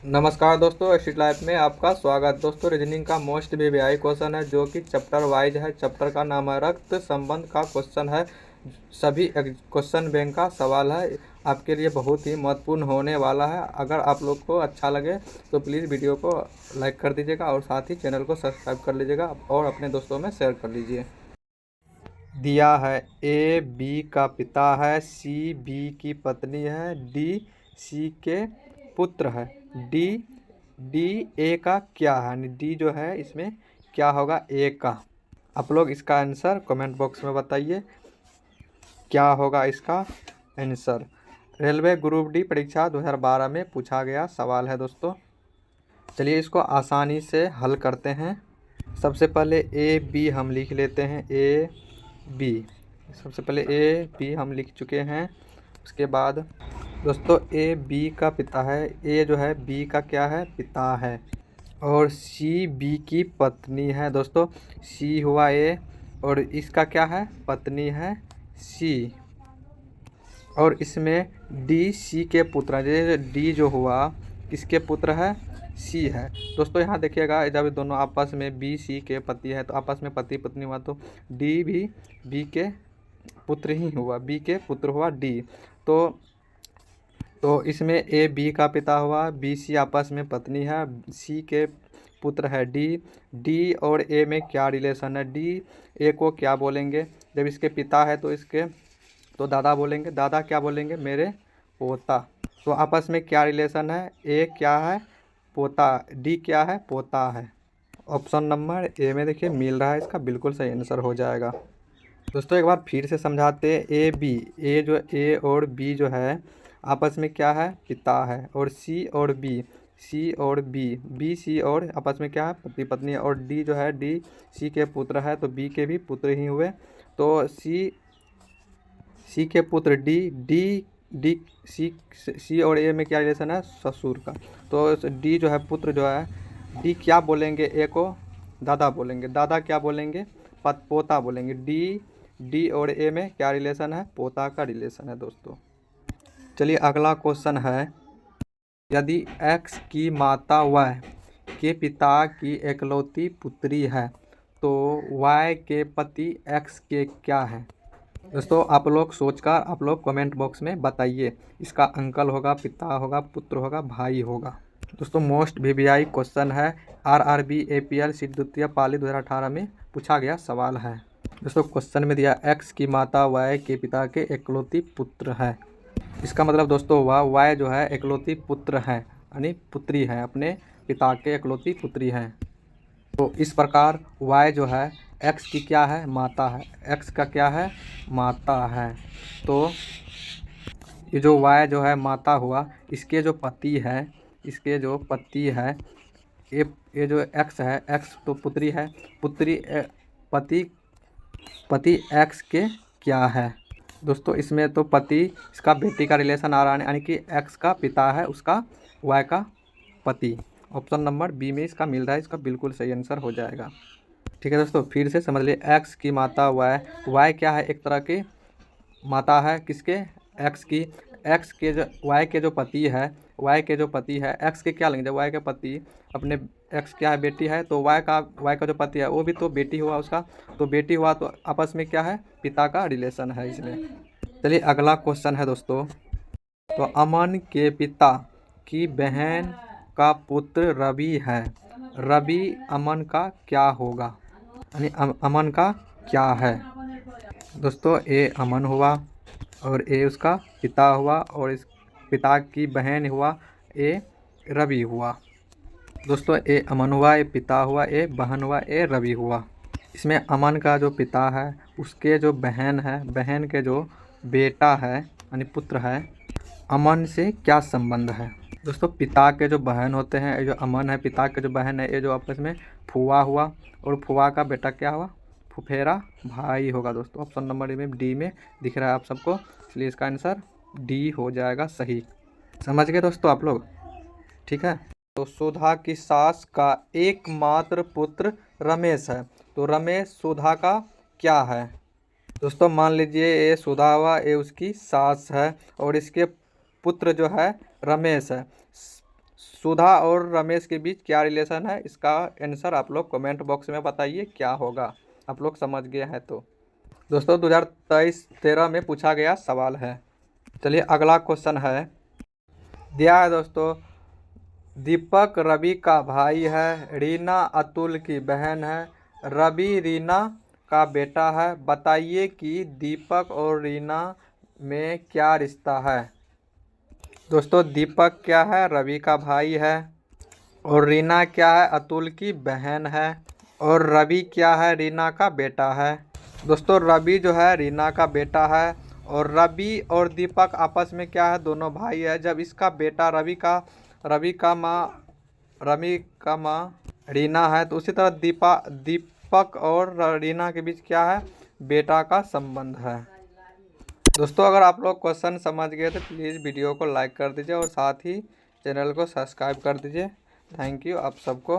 नमस्कार दोस्तों, street life में आपका स्वागत। दोस्तों, रीजनिंग का मोस्ट वीवीआई क्वेश्चन है जो कि चैप्टर वाइज है। चैप्टर का नाम है रक्त संबंध का क्वेश्चन है। सभी क्वेश्चन बैंक का सवाल है, आपके लिए बहुत ही महत्वपूर्ण होने वाला है। अगर आप लोग को अच्छा लगे तो प्लीज़ वीडियो को लाइक कर दीजिएगा और साथ ही चैनल को सब्सक्राइब कर लीजिएगा और अपने दोस्तों में शेयर कर लीजिए। दिया है ए बी का पिता है, सी बी की पत्नी है, डी सी के पुत्र है, डी डी ए का क्या है, यानी डी जो है इसमें क्या होगा, ए का। आप लोग इसका आंसर कमेंट बॉक्स में बताइए क्या होगा इसका आंसर। रेलवे ग्रुप डी परीक्षा 2012 में पूछा गया सवाल है दोस्तों। चलिए इसको आसानी से हल करते हैं। सबसे पहले ए बी हम लिख लेते हैं। ए बी, सबसे पहले ए बी हम लिख चुके हैं। उसके बाद दोस्तों ए बी का पिता है, ए जो है बी का क्या है, पिता है। और सी बी की पत्नी है दोस्तों, सी हुआ ए और इसका क्या है, पत्नी है सी। और इसमें डी सी के पुत्र है, डी जो हुआ किसके पुत्र है, सी है। दोस्तों यहाँ देखिएगा, जब दोनों आपस में बी सी के पति है तो आपस में पति पत्नी हुआ, तो डी भी बी के पुत्र ही हुआ, बी के पुत्र हुआ डी। तो इसमें ए बी का पिता हुआ, बी सी आपस में पत्नी है, सी के पुत्र है डी। डी और ए में क्या रिलेशन है, डी ए को क्या बोलेंगे, जब इसके पिता है तो इसके तो दादा बोलेंगे, दादा क्या बोलेंगे, मेरे पोता। तो आपस में क्या रिलेशन है, ए क्या है, पोता, डी क्या है, पोता है। ऑप्शन नंबर ए में देखिए मिल रहा है, इसका बिल्कुल सही आंसर हो जाएगा। दोस्तों एक बार फिर से समझाते हैं। ए बी, ए और बी जो है आपस में क्या है, पिता है। और सी और बी, सी और बी सी और आपस में क्या है, पति पत्नी है। और डी जो है डी सी के पुत्र है, तो बी के भी पुत्र ही हुए। तो सी के पुत्र डी सी और ए में क्या रिलेशन है, ससुर का। तो डी जो है पुत्र जो है, डी क्या बोलेंगे, ए को दादा बोलेंगे, दादा क्या बोलेंगे, पोता बोलेंगे। डी और ए में क्या रिलेशन है, पोता का रिलेशन है दोस्तों। चलिए अगला क्वेश्चन है, यदि एक्स की माता वाई के पिता की एकलौती पुत्री है तो वाई के पति एक्स के क्या है। दोस्तों आप लोग सोचकर आप लोग कमेंट बॉक्स में बताइए। इसका अंकल होगा, पिता होगा, पुत्र होगा, भाई होगा। दोस्तों मोस्ट वीवीआई क्वेश्चन है, आरआरबी एपीएल सीट द्वितीय पाली 2018 में पूछा गया सवाल है। दोस्तों क्वेश्चन में दिया एक्स की माता वाई के पिता के एकलौती पुत्र है। इसका मतलब दोस्तों वाई जो है एकलौती पुत्र है, यानी पुत्री है, अपने पिता के एकलौती पुत्री है। तो इस प्रकार वाई जो है एक्स की क्या है, माता है, एक्स का क्या है, माता है। तो ये जो वाई जो है माता हुआ, इसके जो पति है, इसके जो पति है, ये जो एक्स है, एक्स तो पुत्री है, पुत्री पति एक्स के क्या है। दोस्तों इसमें तो पति इसका बेटी का रिलेशन आ रहा है, यानी कि एक्स का पिता है उसका वाई का पति। ऑप्शन नंबर बी में इसका मिल रहा है, इसका बिल्कुल सही आंसर हो जाएगा। ठीक है दोस्तों, फिर से समझ लिए, एक्स की माता वाई क्या है, एक तरह की माता है किसके, एक्स की। एक्स के जो वाई के जो पति है, वाई के जो पति है एक्स के क्या लेंगे, जब वाई के पति अपने एक्स क्या है, बेटी है, तो वाई का जो पति है वो भी तो बेटी हुआ उसका, तो बेटी हुआ तो आपस में क्या है, पिता का रिलेशन है इसमें। चलिए अगला क्वेश्चन है दोस्तों, तो अमन के पिता की बहन का पुत्र रवि है, रवि अमन का क्या होगा, यानी अमन का क्या है। दोस्तों ए अमन हुआ और ए उसका पिता हुआ और इस पिता की बहन हुआ ए रवि हुआ। दोस्तों ए अमन हुआ, ए पिता हुआ, ए बहन हुआ, ए रवि हुआ। इसमें अमन का जो पिता है उसके जो बहन है, बहन के जो बेटा है यानी पुत्र है, अमन से क्या संबंध है। दोस्तों पिता के जो बहन होते हैं, ये जो अमन है पिता के जो बहन है, ये जो आपस में फुआ हुआ और फुआ का बेटा क्या हुआ, फुफेरा भाई होगा। दोस्तों ऑप्शन नंबर में डी में दिख रहा है आप सबको, इसलिए इसका आंसर डी हो जाएगा सही। समझ गए दोस्तों आप लोग, ठीक है। तो सुधा की सास का एकमात्र पुत्र रमेश है, तो रमेश सुधा का क्या है। दोस्तों मान लीजिए ये सुधा हुआ, ये उसकी सास है और इसके पुत्र जो है रमेश है। सुधा और रमेश के बीच क्या रिलेशन है? इसका आंसर आप लोग कमेंट बॉक्स में बताइए क्या होगा। आप लोग समझ गए हैं तो दोस्तों 2023-13 में पूछा गया सवाल है। चलिए अगला क्वेश्चन है, दिया है दोस्तों, दीपक रवि का भाई है, रीना अतुल की बहन है, रवि रीना का बेटा है, बताइए कि दीपक और रीना में क्या रिश्ता है। दोस्तों दीपक क्या है? रवि का भाई है। और रीना क्या है? अतुल की बहन है। और रवि क्या है? रीना का बेटा है। दोस्तों रवि जो है रीना का बेटा है। और रवि और दीपक आपस में क्या है? दोनों भाई है। जब इसका बेटा रवि का माँ रीना है, तो उसी तरह दीपक और रीना के बीच क्या है? बेटा का संबंध है। दोस्तों अगर आप लोग क्वेश्चन समझ गए तो प्लीज़ वीडियो को लाइक कर दीजिए और साथ ही चैनल को सब्सक्राइब कर दीजिए। थैंक यू आप सबको।